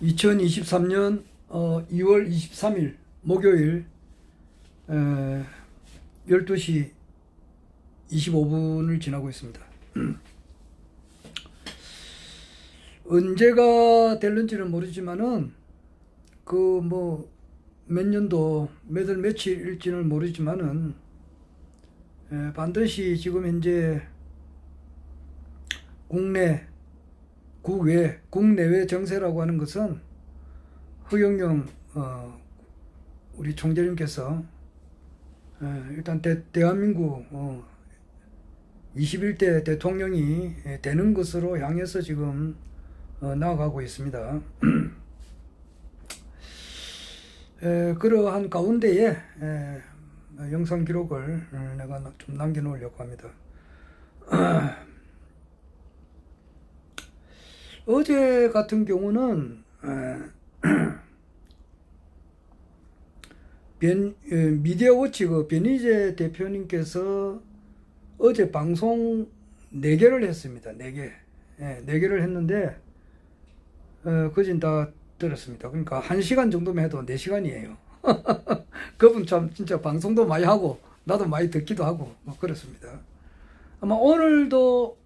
2023년 2월 23일 목요일 12시 25분을 지나고 있습니다. 언제가 될는지는 모르지만은 그 뭐 몇 년도 몇 월 며칠일지는 모르지만은 반드시 지금 현재 국내외 정세라고 하는 것은 허경영 우리 총재님께서 일단 대한민국 21대 대통령이 되는 것으로 향해서 지금 나아가고 있습니다. 그러한 가운데에 영상 기록을 내가 좀 남겨놓으려고 합니다. 어제 같은 경우는 미디어워치 변희재 대표님께서 어제 방송 4개를 했습니다. 4개. 4개를 했는데 그진 다 들었습니다. 그러니까 1시간 정도면 해도 4시간이에요. 그분 참 진짜 방송도 많이 하고 나도 많이 듣기도 하고 뭐 그렇습니다. 아마 오늘도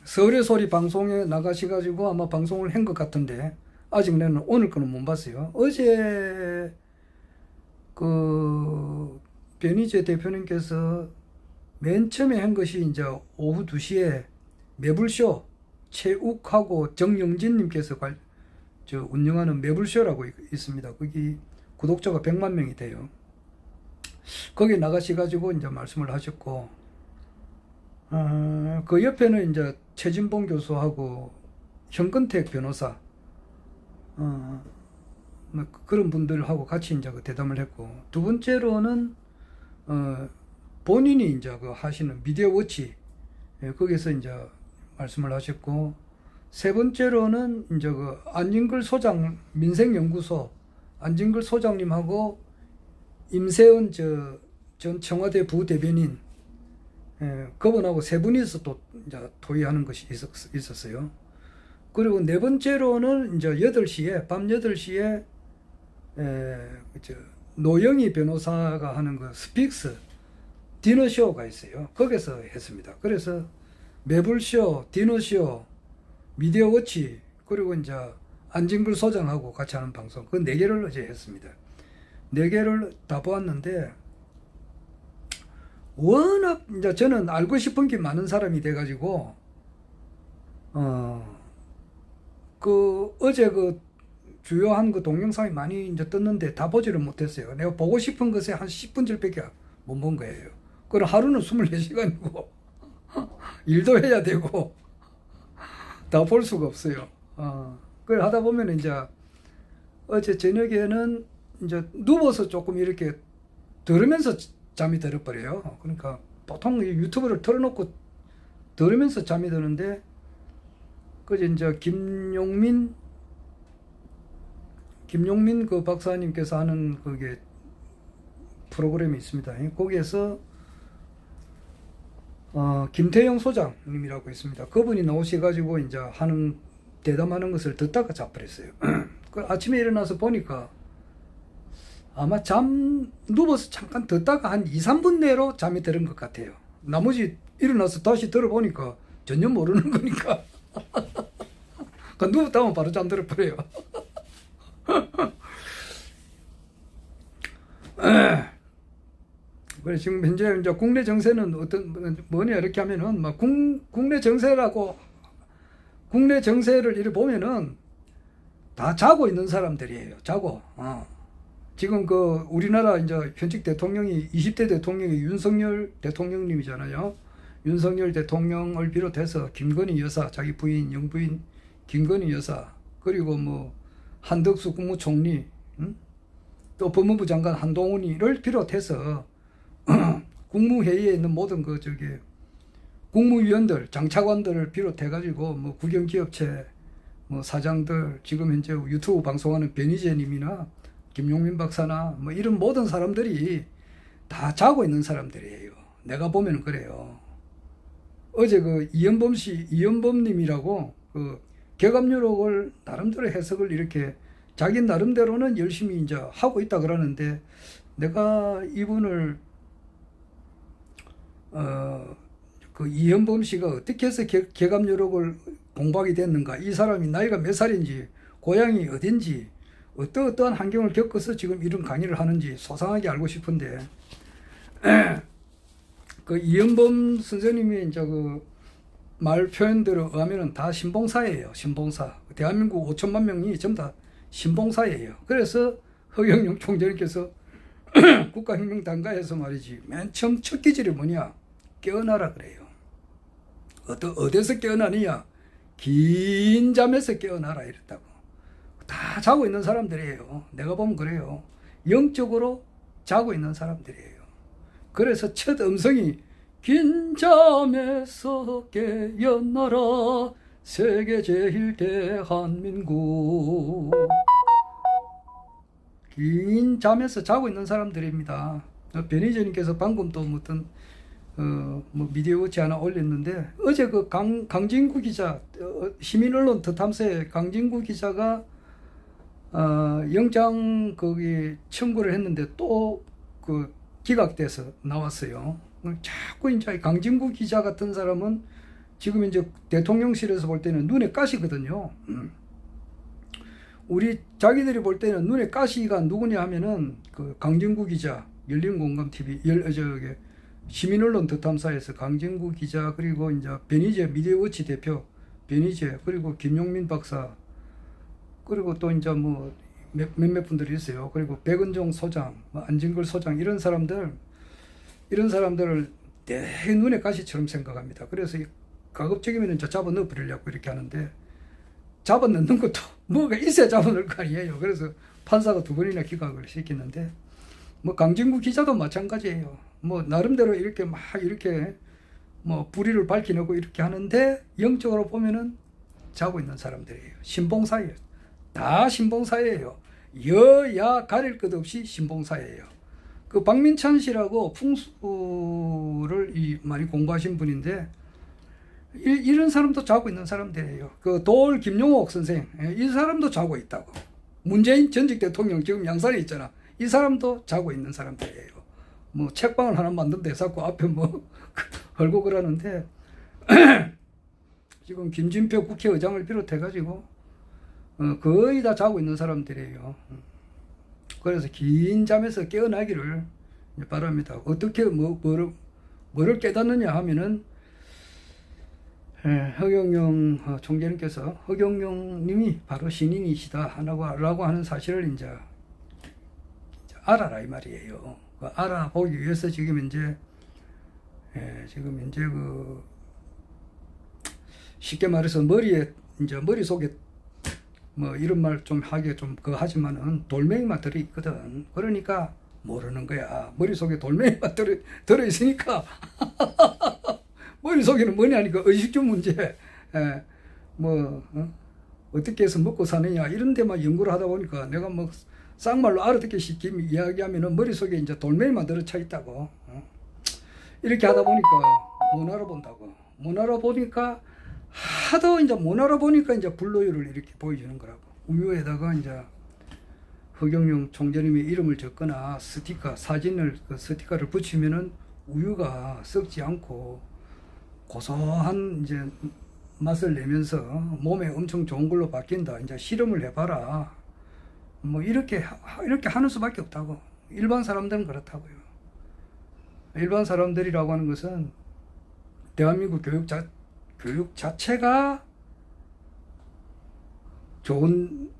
서울의 소리 방송에 나가셔가지고 아마 방송을 한 것 같은데 아직 나는 오늘 거는 못 봤어요. 어제 그 변희재 대표님께서 맨 처음에 한 것이 이제 오후 2시에 매불쇼 최욱하고 정영진님께서 운영하는 매불쇼라고 있습니다. 거기 구독자가 100만 명이 돼요. 거기 나가셔가지고 이제 말씀을 하셨고, 그 옆에는 이제 최진봉 교수하고 현근택 변호사, 뭐 그런 분들하고 같이 이제 그 대담을 했고, 두 번째로는 본인이 이제 그 하시는 미디어워치 거기서 이제 말씀을 하셨고, 세 번째로는 이제 그 안진걸 소장 민생연구소 안진걸 소장님하고 임세은 전 청와대 부대변인 그분하고 세 분이서 또 이제 토의하는 것이 있었어요. 그리고 네 번째로는 이제 8시에 밤 8시에 노영희 변호사가 하는 그 스픽스 디너쇼가 있어요. 거기서 했습니다. 그래서 매불쇼, 디너쇼, 미디어워치, 그리고 이제 안진걸 소장하고 같이 하는 방송, 그 4개를 어제 했습니다. 4개를 다 보았는데, 워낙 이제 저는 알고 싶은 게 많은 사람이 돼가지고, 어제 그 주요한 그 동영상이 많이 이제 떴는데 다 보지를 못했어요. 내가 보고 싶은 것에 한 10분절밖에 못 본 거예요. 그럼 하루는 24시간이고, 일도 해야 되고, 다 볼 수가 없어요. 그걸 하다 보면 이제 어제 저녁에는 이제 누워서 조금 이렇게 들으면서 잠이 들어버려요. 그러니까 보통 유튜브를 틀어놓고 들으면서 잠이 드는데, 그제 이제 김용민 그 박사님께서 하는 그게 프로그램이 있습니다. 거기에서 김태영 소장님이라고 있습니다. 그분이 나오셔가지고 이제 대담하는 것을 듣다가 자버렸어요. 그 아침에 일어나서 보니까 아마 누워서 잠깐 듣다가 한 2, 3분 내로 잠이 드는 것 같아요. 나머지 일어나서 다시 들어보니까 전혀 모르는 거니까. 그 누웠다면 바로 잠들어 버려요. 그래 지금 현재 이제 국내 정세는 뭐냐 이렇게 하면은 막 국내 정세를 이렇게 보면은 다 자고 있는 사람들이에요. 자고. 지금 그 우리나라 이제 현직 대통령이 20대 대통령이 윤석열 대통령님이잖아요. 윤석열 대통령을 비롯해서 김건희 여사, 자기 부인, 영부인 김건희 여사, 그리고 뭐 한덕수 국무총리, 또 법무부 장관 한동훈이를 비롯해서 국무회의에 있는 모든 국무위원들, 장차관들을 비롯해가지고 뭐 국영기업체 뭐 사장들, 지금 현재 유튜브 방송하는 변희재님이나 김용민 박사나 뭐 이런 모든 사람들이 다 자고 있는 사람들이에요. 내가 보면 그래요. 어제 그 이연범님이라고 그 개감유록을 나름대로 해석을 이렇게 자기 나름대로는 열심히 이제 하고 있다 그러는데, 내가 이분을 그 이현범 씨가 어떻게 해서 개감유록을 공부하게 됐는가, 이 사람이 나이가 몇 살인지, 고향이 어딘지, 어떠한 환경을 겪어서 지금 이런 강의를 하는지 소상하게 알고 싶은데, 그 이현범 선생님이 이제 그 말 표현대로 하면은 다 신봉사예요. 신봉사. 대한민국 5천만 명이 전부 다 신봉사예요. 그래서 허경영 총재님께서 국가혁명단가에서 말이지, 맨 처음 첫 기질이 뭐냐, 깨어나라 그래요. 어디서 깨어나느냐, 긴 잠에서 깨어나라 이랬다고. 다 자고 있는 사람들이에요. 내가 보면 그래요. 영적으로 자고 있는 사람들이에요. 그래서 첫 음성이 긴 잠에서 깨어나라 세계 제일 대한민국. 긴 잠에서 자고 있는 사람들입니다. 변희재님께서 방금 또 어떤 뭐 미디어 워치 하나 올렸는데, 어제 그 강진구 기자, 시민언론 더 탐사의 강진구 기자가 영장 거기 청구를 했는데 또 그 기각돼서 나왔어요. 자꾸 이제 강진구 기자 같은 사람은 지금 이제 대통령실에서 볼 때는 눈에 가시거든요. 우리 자기들이 볼 때는 눈에 가시가 누구냐 하면은 그 강진구 기자, 열린공감TV, 시민언론 더 탐사에서 강진구 기자, 그리고 이제 변희재 미디어워치 대표 변희재, 그리고 김용민 박사, 그리고 또 이제 뭐 몇몇 분들이 있어요. 그리고 백은종 소장, 뭐 안진걸 소장, 이런 사람들을 내 눈에 가시처럼 생각합니다. 그래서 가급적이면 이제 잡아 넣어 버리려고 이렇게 하는데, 잡아 넣는 것도 뭐가 있어야 잡아 넣을 거 아니에요. 그래서 판사가 2번이나 기각을 시켰는데, 뭐 강진구 기자도 마찬가지예요. 뭐 나름대로 이렇게 막 이렇게 뭐 불의를 밝혀내고 이렇게 하는데, 영적으로 보면은 자고 있는 사람들이에요. 신봉사예요. 다 신봉사예요. 여야 가릴 것 없이 신봉사예요. 그 박민찬 씨라고 풍수를 많이 공부하신 분인데, 이런 사람도 자고 있는 사람들이에요. 그 돌 김용옥 선생, 이 사람도 자고 있다고. 문재인 전직 대통령 지금 양산에 있잖아. 이 사람도 자고 있는 사람들이에요. 뭐 책방을 하나 만든데 자꾸 앞에 뭐 헐고 그러는데, 지금 김진표 국회의장을 비롯해가지고 거의 다 자고 있는 사람들이에요. 그래서 긴 잠에서 깨어나기를 바랍니다. 어떻게 뭐를 깨닫느냐 하면은, 허경영 총재님께서 허경영 님이 바로 신인이시다 라고 하는 사실을 이제 알아라 이 말이에요. 알아보기 위해서 지금 이제 그 쉽게 말해서 머릿속에 뭐 이런 말 좀 하게 좀 그거 하지만은 돌멩이만 들어있거든. 그러니까 모르는 거야. 머릿속에 돌멩이만 들어있으니까 머릿속에는 뭐냐니까 의식주 문제, 어떻게 해서 먹고 사느냐 이런 데만 연구를 하다 보니까, 내가 뭐 쌍말로 알아듣기 쉽게 이야기하면은 머릿속에 이제 돌멩이만 들어차 있다고. 이렇게 하다 보니까 못 알아본다고. 못 알아보니까 하도 이제 못 알아보니까 이제 불로율을 이렇게 보여주는 거라고. 우유에다가 이제 허경영 총재님의 이름을 적거나 그 스티커를 붙이면은 우유가 썩지 않고 고소한 이제 맛을 내면서 몸에 엄청 좋은 걸로 바뀐다. 이제 실험을 해봐라. 뭐 이렇게 하는 수밖에 없다고. 일반 사람들은 그렇다고요. 일반 사람들이라고 하는 것은 대한민국 교육 자체가 좋은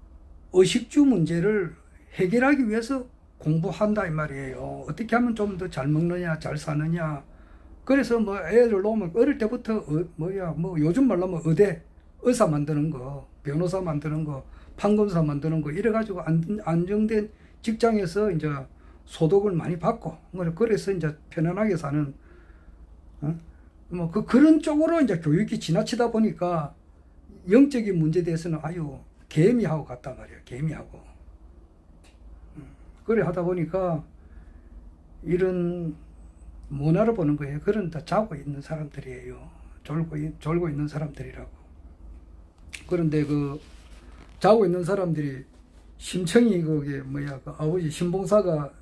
의식주 문제를 해결하기 위해서 공부한다 이 말이에요. 어떻게 하면 좀 더 잘 먹느냐, 잘 사느냐. 그래서 뭐 애들 놓으면 어릴 때부터 요즘 말로 하면 의사 만드는 거, 변호사 만드는 거, 판검사 만드는 거 이래가지고 안정된 직장에서 이제 소득을 많이 받고, 그래서 이제 편안하게 사는, 그런 쪽으로 이제 교육이 지나치다 보니까 영적인 문제에 대해서는 아유 개미하고 같단 말이에요. 개미하고. 그래 하다 보니까 이런 못 알아보는 거예요. 그런 다 자고 있는 사람들이에요. 졸고 있는 사람들이라고. 그런데 그 자고 있는 사람들이 심청이 그게 뭐야 그 아버지 신봉사가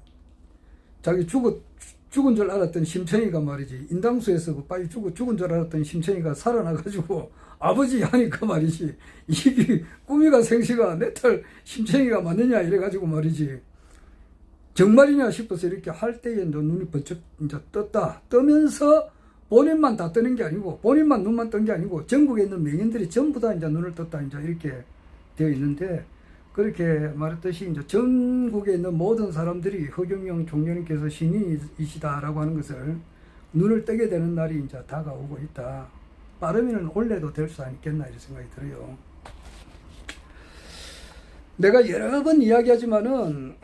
자기 죽은 줄 알았던 심청이가 말이지 인당수에서 그 빨리 죽은 줄 알았던 심청이가 살아나가지고 아버지 하니까 말이지 이게 꿈이가 생시가 내 딸 심청이가 맞느냐 이래가지고 말이지 정말이냐 싶어서 이렇게 할 때에 눈이 번쩍 이제 뜨면서 본인만 다 뜨는 게 아니고 본인만 눈만 뜬 게 아니고 전국에 있는 명인들이 전부 다 이제 눈을 떴다 이제 이렇게 되어 있는데 그렇게 말했듯이 이제 전국에 있는 모든 사람들이 허경영 총련님께서 신인이시다라고 하는 것을 눈을 뜨게 되는 날이 이제 다가오고 있다. 빠르면 올해도 될 수 있겠나 이런 생각이 들어요. 내가 여러 번 이야기하지만은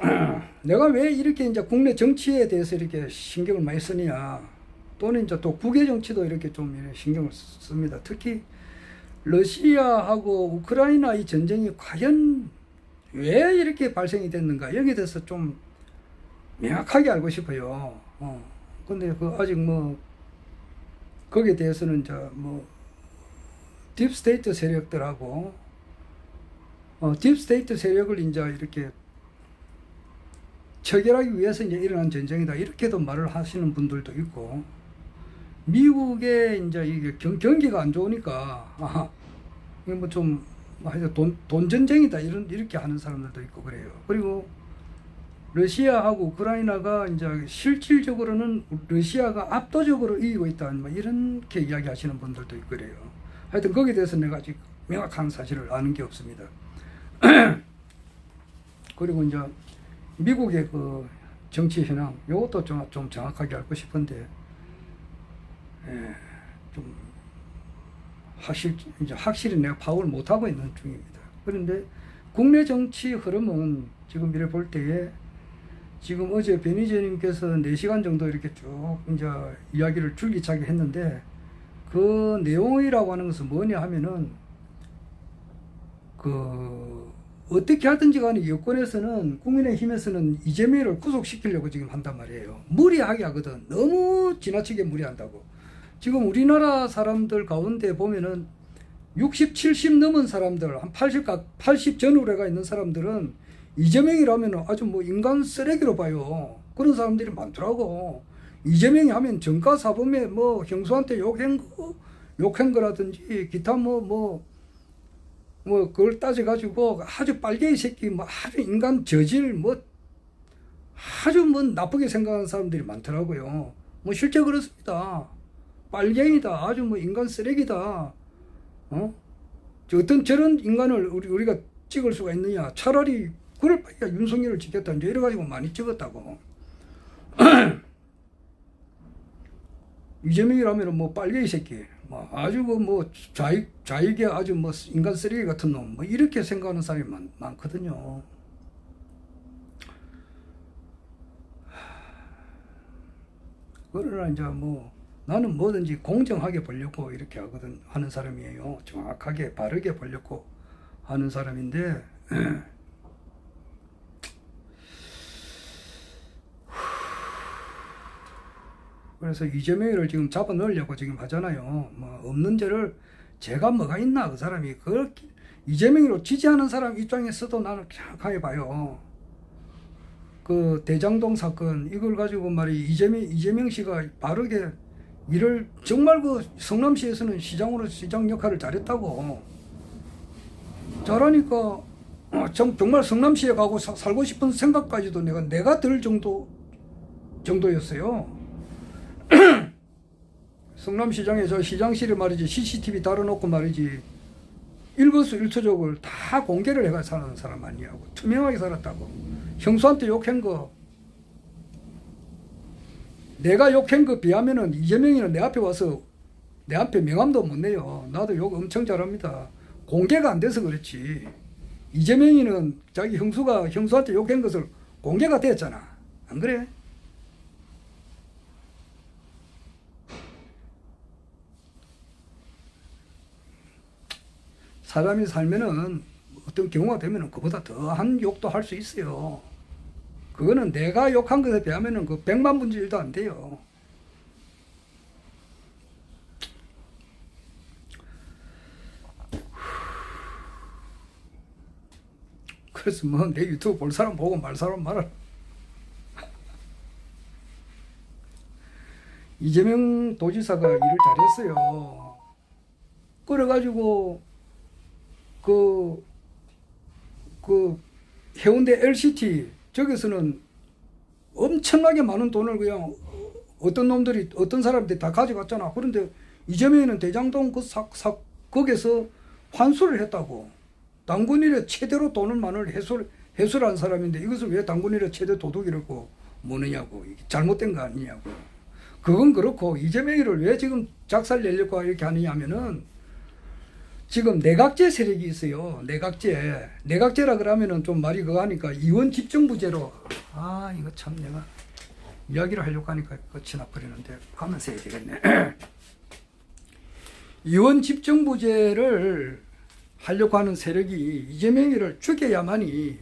내가 왜 이렇게 이제 국내 정치에 대해서 이렇게 신경을 많이 쓰느냐 또는 이제 또 국외 정치도 이렇게 좀 신경을 씁니다. 특히 러시아하고 우크라이나 이 전쟁이 과연 왜 이렇게 발생이 됐는가 여기에 대해서 좀 명확하게 알고 싶어요. 근데 그 아직 뭐 거기에 대해서는 이제 뭐 딥스테이트 세력들하고 딥스테이트 세력을 이제 이렇게 처결하기 위해서 이제 일어난 전쟁이다 이렇게도 말을 하시는 분들도 있고 미국의 이제 이게 경기가 안 좋으니까 이게 뭐 좀 돈 전쟁이다 이렇게 하는 사람들도 있고 그래요. 그리고 러시아하고 우크라이나가 이제 실질적으로는 러시아가 압도적으로 이기고 있다 뭐 이렇게 이야기하시는 분들도 있고 그래요. 하여튼 거기에 대해서 내가 아직 명확한 사실을 아는 게 없습니다. 그리고 이제 미국의 그 정치 현황 이것도 좀 정확하게 알고 싶은데 좀 확실히 내가 파악을 못하고 있는 중입니다. 그런데 국내 정치 흐름은 지금 이래 볼 때에 지금 어제 변희재님께서 4시간 정도 이렇게 쭉 이제 이야기를 줄기차게 했는데 그 내용이라고 하는 것은 뭐냐 하면은 그 어떻게 하든지 간에 여권에서는 국민의힘에서는 이재명을 구속시키려고 지금 한단 말이에요. 무리하게 하거든. 너무 지나치게 무리한다고. 지금 우리나라 사람들 가운데 보면은 60, 70 넘은 사람들, 한 80 전후래가 있는 사람들은 이재명이라면 아주 뭐 인간 쓰레기로 봐요. 그런 사람들이 많더라고. 이재명이 하면 정가사범에 뭐 형수한테 욕한 거라든지 기타 뭐 그걸 따져가지고 아주 빨갱이 새끼 뭐 아주 인간 저질 뭐 아주 뭐 나쁘게 생각하는 사람들이 많더라고요. 뭐 실제 그렇습니다. 빨갱이다. 아주 뭐 인간 쓰레기다. 어떤 저런 인간을 우리가 찍을 수가 있느냐. 차라리 그럴 바에야 윤석열을 찍겠다. 이제 이래가지고 많이 찍었다고. 이재명이라면 뭐 빨갱이 새끼. 뭐 아주 뭐 좌익의 아주 뭐 인간 쓰레기 같은 놈. 뭐 이렇게 생각하는 사람이 많거든요. 그러나 이제 뭐 나는 뭐든지 공정하게 보려고 이렇게 하는 사람이에요. 정확하게 바르게 보려고 하는 사람인데 그래서 이재명을 지금 잡아 넣으려고 지금 하잖아요. 뭐 없는 죄를 제가 뭐가 있나 그 사람이 그렇게 이재명으로 지지하는 사람 입장에서도 나는 강하게 봐요. 그 대장동 사건 이걸 가지고 말이 이재명 씨가 바르게 일을 정말 그 성남시에서는 시장 역할을 잘했다고. 잘하니까 정말 성남시에 가고 살고 싶은 생각까지도 내가 들 정도였어요. 성남시장에 저 시장실에 말이지 CCTV 달아놓고 말이지 일거수일투족을 다 공개를 해가 사는 사람 아니냐고. 투명하게 살았다고. 형수한테 욕한 거 내가 욕한 거 비하면은 이재명이는 내 앞에 와서 내 앞에 명함도 못 내요. 나도 욕 엄청 잘합니다. 공개가 안 돼서 그렇지. 이재명이는 자기 형수한테 욕한 것을 공개가 됐잖아. 안 그래? 사람이 살면은 어떤 경우가 되면은 그보다 더한 욕도 할 수 있어요. 그거는 내가 욕한 것에 비하면은 그 100만 분의 1도 안 돼요. 그래서 뭐 내 유튜브 볼 사람 보고 말 사람 말아. 이재명 도지사가 일을 잘했어요. 그래가지고 그 해운대 LCT 저기서는 엄청나게 많은 돈을 그냥 어떤 놈들이 어떤 사람들이 다 가져갔잖아. 그런데 이재명이는 대장동 거기서 환수를 했다고. 당군일에 최대로 돈을 많은 회수를 한 사람인데 이것을 왜 당군일에 최대 도둑이라고 뭐느냐고. 이게 잘못된 거 아니냐고. 그건 그렇고 이재명이를 왜 지금 작살 내려고 이렇게 하느냐 하면은 지금 내각제 세력이 있어요. 내각제라 그러면은 좀 말이 그거 하니까 이원 집정부제로. 아, 이거 참 내가 이야기를 하려고 하니까 끝이 나버리는데 가면서 해야 되겠네. 이원 집정부제를 하려고 하는 세력이 이재명이를 죽여야만이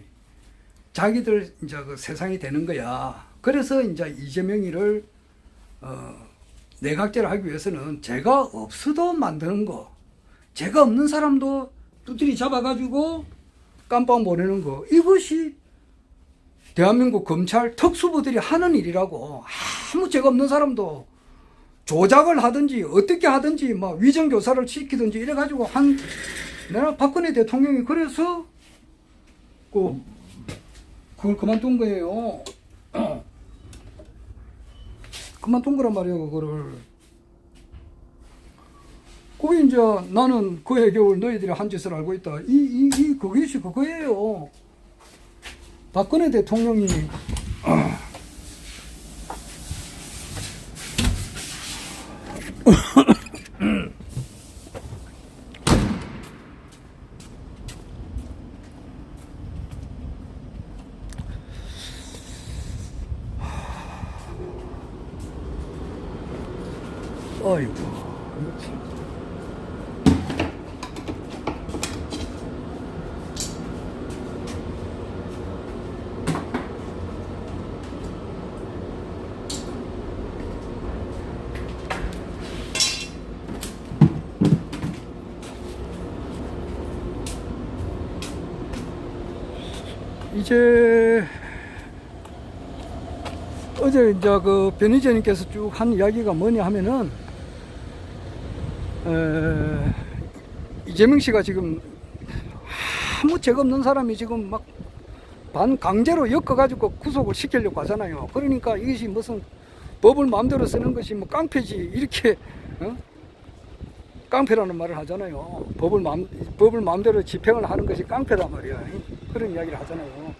자기들 이제 그 세상이 되는 거야. 그래서 이제 이재명이를 내각제를 하기 위해서는 죄가 없어도 만드는 거, 죄가 없는 사람도 두드리 잡아가지고 깜빵 보내는 거, 이것이 대한민국 검찰 특수부들이 하는 일이라고. 아무 죄가 없는 사람도 조작을 하든지 어떻게 하든지 막 위정교사를 시키든지 이래가지고 내가 박근혜 대통령이 그래서 그걸 그만둔 거예요. 그만둔 거란 말이에요, 그거를. 그게 이제 나는 그해 겨울 너희들이 한 짓을 알고 있다. 그것이 그거예요. 박근혜 대통령이 어이구, 그렇지. 이제 어제 이제 그 변희재님께서 쭉 한 이야기가 뭐냐 하면은 이재명 씨가 지금 아무 죄가 없는 사람이 지금 막 반강제로 엮어가지고 구속을 시키려고 하잖아요. 그러니까 이것이 무슨 법을 마음대로 쓰는 것이 뭐 깡패지 이렇게 깡패라는 말을 하잖아요. 법을 마음대로 집행을 하는 것이 깡패란 말이야. 그런 이야기를 하잖아요.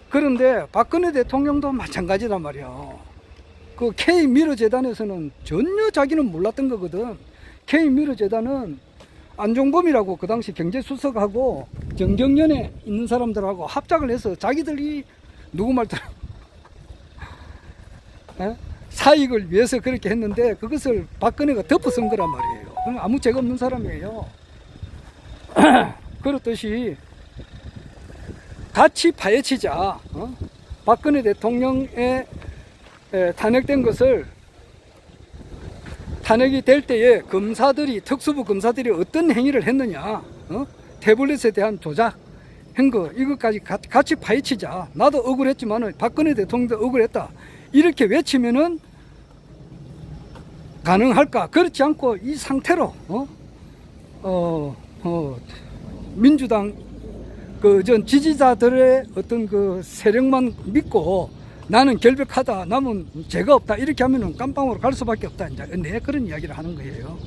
그런데 박근혜 대통령도 마찬가지란 말이야. 그 K미러 재단에서는 전혀 자기는 몰랐던 거거든. K미러 재단은 안종범이라고 그 당시 경제수석하고 정경련에 있는 사람들하고 합작을 해서 자기들이 누구 말대로 사익을 위해서 그렇게 했는데 그것을 박근혜가 덮어쓴 거란 말이에요. 아무 죄가 없는 사람이에요. 그렇듯이 같이 파헤치자. 박근혜 대통령의 탄핵된 것을 탄핵이 될 때에 특수부 검사들이 어떤 행위를 했느냐, 태블릿에 대한 조작한 거, 이것까지 같이 파헤치자. 나도 억울했지만 박근혜 대통령도 억울했다. 이렇게 외치면은 가능할까? 그렇지 않고 이 상태로 민주당 전 지지자들의 어떤 그 세력만 믿고 나는 결백하다, 나는 죄가 없다 이렇게 하면은 깜빵으로 갈 수밖에 없다. 이제 네, 그런 이야기를 하는 거예요.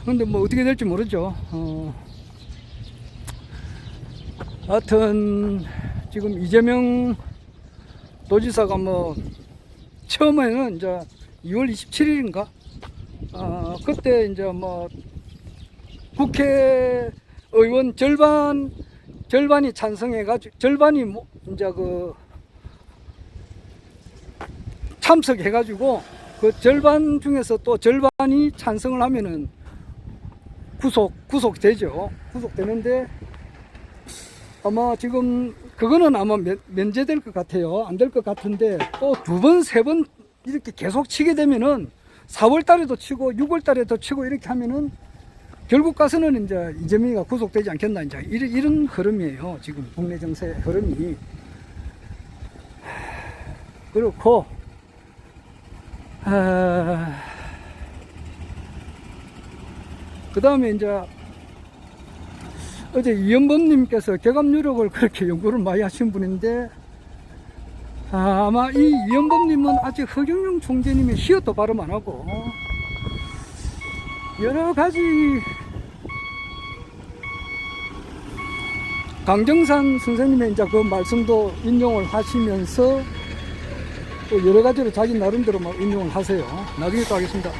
근데 뭐 어떻게 될지 모르죠. 하여튼 지금 이재명 도지사가 뭐 처음에는 이제 2월 27일인가 그때 이제 뭐 국회의원 절반이 찬성해가지고 절반이 이제 그 참석해가지고 그 절반 중에서 또 절반이 찬성을 하면은 구속되죠. 구속되는데 아마 지금 그거는 아마 면제될 것 같아요. 안 될 것 같은데 또 두 번, 세 번 이렇게 계속 치게 되면은 4월 달에도 치고 6월 달에도 치고 이렇게 하면은 결국 가서는 이제 이재명이가 구속되지 않겠나, 이제 이런 흐름이에요. 지금 국내 정세 흐름이. 그렇고, 그 다음에 이제 어제 이현범님께서 개갑 유력을 그렇게 연구를 많이 하신 분인데, 아마 이 이현범님은 아직 허경영 총재님의 히읗도 발음 안 하고, 여러 가지 강정산 선생님의 이제 그 말씀도 인용을 하시면서 또 여러 가지로 자기 나름대로 막 인용을 하세요. 나중에 또 하겠습니다.